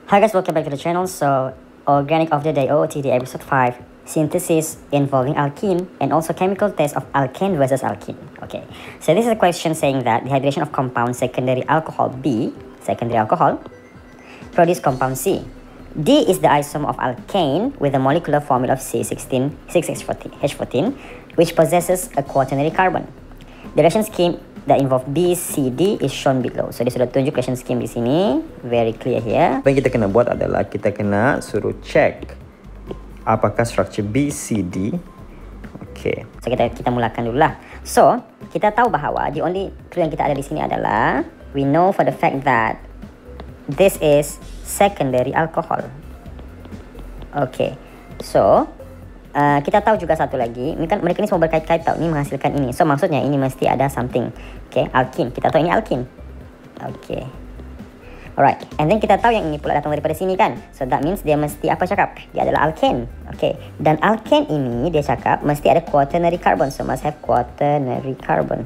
Hi guys, welcome back to the channel. So, Organic of the Day OOTD episode 5, synthesis involving alkene and also chemical test of alkane versus alkene. Okay, so this is a question saying that dehydration of compound secondary alcohol B, secondary alcohol, produce compound C. D is the isomer of alkane with the molecular formula of C16, 6H14, which possesses a quaternary carbon. The reaction scheme that involve B, C, D is shown below. So dia sudah tunjuk reaction scheme di sini, very clear here. Apa yang kita kena buat adalah kita kena suruh check apakah structure B, C, D. Okay. So kita mulakan dulu lah. So kita tahu bahawa the only clue yang kita ada di sini adalah we know for the fact that this is secondary alcohol. Okay. So kita tahu juga satu lagi, mereka ni semua berkait-kait tau, ni menghasilkan ini. So maksudnya ini mesti ada something. Okay, alkene. Kita tahu ini alkene. Okay. Alright, and then kita tahu yang ini pula datang daripada sini kan. So that means dia mesti apa cakap? Dia adalah alkane. Okay, dan alkane ini dia cakap mesti ada quaternary carbon. So must have quaternary carbon.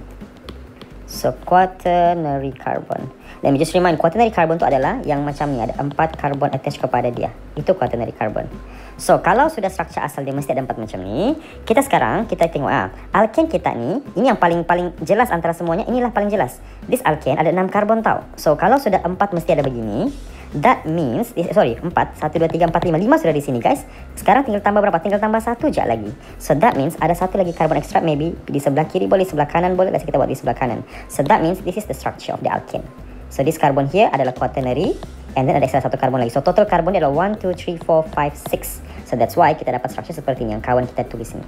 So quaternary carbon. Let me just remind, quaternary carbon tu adalah yang macam ni, ada 4 karbon attach kepada dia. Itu quaternary carbon. So kalau sudah struktur asal dia mesti ada 4 macam ni. Kita sekarang kita tengok alkane kita ni, ini yang paling jelas antara semuanya, inilah paling jelas. This alkane ada 6 karbon tau. So kalau sudah 4 mesti ada begini. That means, 4, 1, 2, 3, 4, 5 sudah di sini guys. Sekarang tinggal tambah berapa? Tinggal tambah 1 je lagi. So that means ada satu lagi carbon extract, maybe di sebelah kiri boleh, sebelah kanan boleh. Let's kita buat di sebelah kanan. So that means this is the structure of the alkane. So this carbon here adalah quaternary, and then ada extra satu carbon lagi. So total carbon dia adalah 1, 2, 3, 4, 5, 6. So that's why kita dapat structure seperti ini yang kawan kita tulis ini.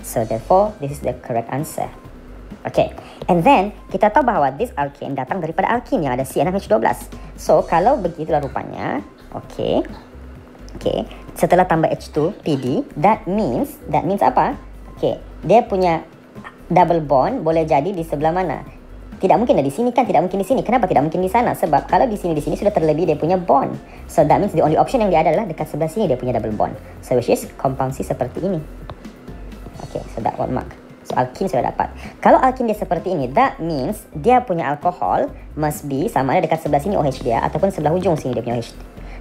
So therefore this is the correct answer. Okay, and then kita tahu bahawa this alkane datang daripada alkene yang ada C6H12. So kalau begitulah rupanya, okay, setelah tambah H2 PD, that means apa? Okay, dia punya double bond boleh jadi di sebelah mana? Tidak mungkin di sini kan, tidak mungkin di sini. Kenapa tidak mungkin di sana? Sebab kalau di sini sudah terlebih dia punya bond. So that means the only option yang dia ada adalah dekat sebelah sini dia punya double bond. So which is compound C seperti ini. Okay, so that one mark. So alkene sudah dapat. Kalau alkene dia seperti ini, that means dia punya alkohol must be sama ada dekat sebelah sini OH dia ataupun sebelah hujung sini dia punya OH.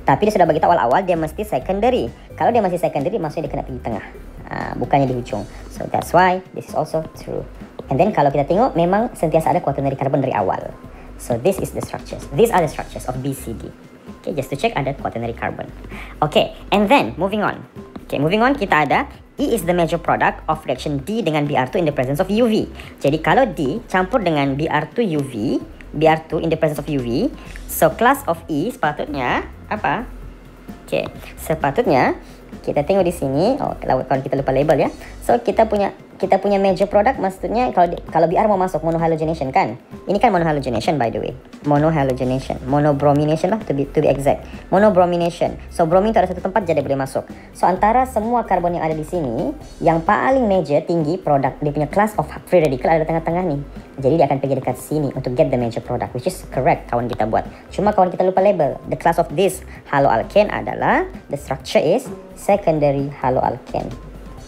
Tapi dia sudah bagi tahu awal-awal dia mesti secondary. Kalau dia masih secondary maksudnya dia kena pergi tengah. Bukannya di hujung. So that's why this is also true. And then kalau kita tengok memang sentiasa ada quaternary carbon dari awal. So this is the structures. These are the structures of BCD. Okay, just to check ada quaternary carbon. Okay, and then moving on. Okay, moving on kita ada E is the major product of reaction D dengan Br2 in the presence of UV. Jadi kalau D campur dengan Br2 UV, Br2 in the presence of UV, so class of E sepatutnya apa? Okay, sepatutnya kita tengok di sini. Kalau kita lupa label ya. So kita punya major product maksudnya kalau Br mau masuk monohalogenation kan. Ini kan monohalogenation by the way. Monohalogenation, monobromination lah to be exact. Monobromination. So bromin itu ada satu tempat jadi boleh masuk. So antara semua karbon yang ada di sini, yang paling major tinggi produk dia punya class of free radical ada tengah-tengah ni. Jadi dia akan pergi dekat sini untuk get the major product, which is correct kawan kita buat. Cuma kawan kita lupa label. The class of this haloalkane adalah the structure is secondary haloalkane.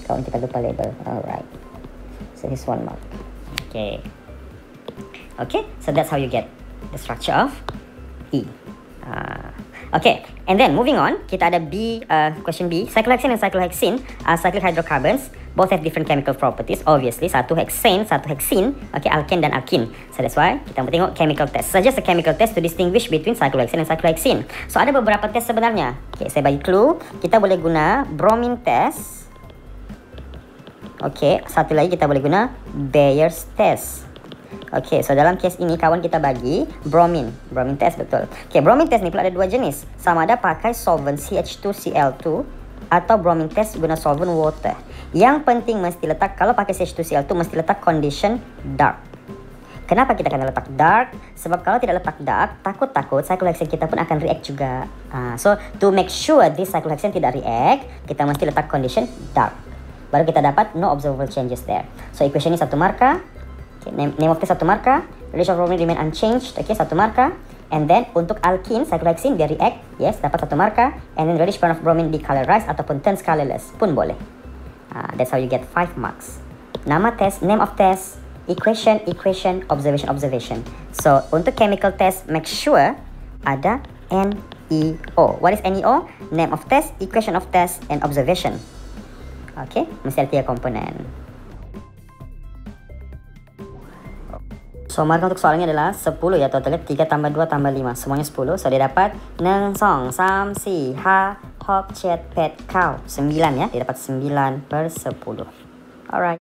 Kawan kita lupa label. Alright. So this one mark. Okay. Okay, so that's how you get the structure of E. Okay, and then moving on, kita ada B, question B. Cyclohexane and cyclohexene are cyclic hydrocarbons. Both have different chemical properties. Obviously, satu hexane, satu hexene. Okay, alkane dan alkene. So that's why kita mau tengok chemical test. Suggest a chemical test to distinguish between cyclohexane and cyclohexene. So ada beberapa test sebenarnya. Okay, saya bagi clue. Kita boleh guna bromine test. Okay, satu lagi kita boleh guna Bayer's test. Okay, so dalam kes ini kawan kita bagi bromine test betul. Okay, bromine test ni pula ada dua jenis. Sama ada pakai solvent CH2Cl2 atau bromine test guna solvent water. Yang penting mesti letak, kalau pakai CH2Cl2 mesti letak condition dark. Kenapa kita kena letak dark? Sebab kalau tidak letak dark, takut-takut cyclohexane kita pun akan react juga. So to make sure this cyclohexane tidak react, kita mesti letak condition dark. Baru kita dapat no observable changes there. So equation ini satu marka. Okay, name of test satu marka. Ratio of bromine remain unchanged. Okay, satu marka. And then untuk alkene, cyclohexene dia react. Yes, dapat satu marka. And then reddish brown of bromine decolorized ataupun turns colorless pun boleh. That's how you get 5 marks. Nama test, name of test, equation, observation. So untuk chemical test, make sure ada N NEO. What is NEO? Name of test, equation of test, and observation. Okay, mesti ada 3 komponen. So, markah untuk soalannya adalah 10 ya totalnya. 3 tambah 2 tambah 5. Semuanya 10. So, dia dapat 1, 2, 3, 4, 5, 6, 7, 8, 9 ya. Dia dapat 9/10. Alright.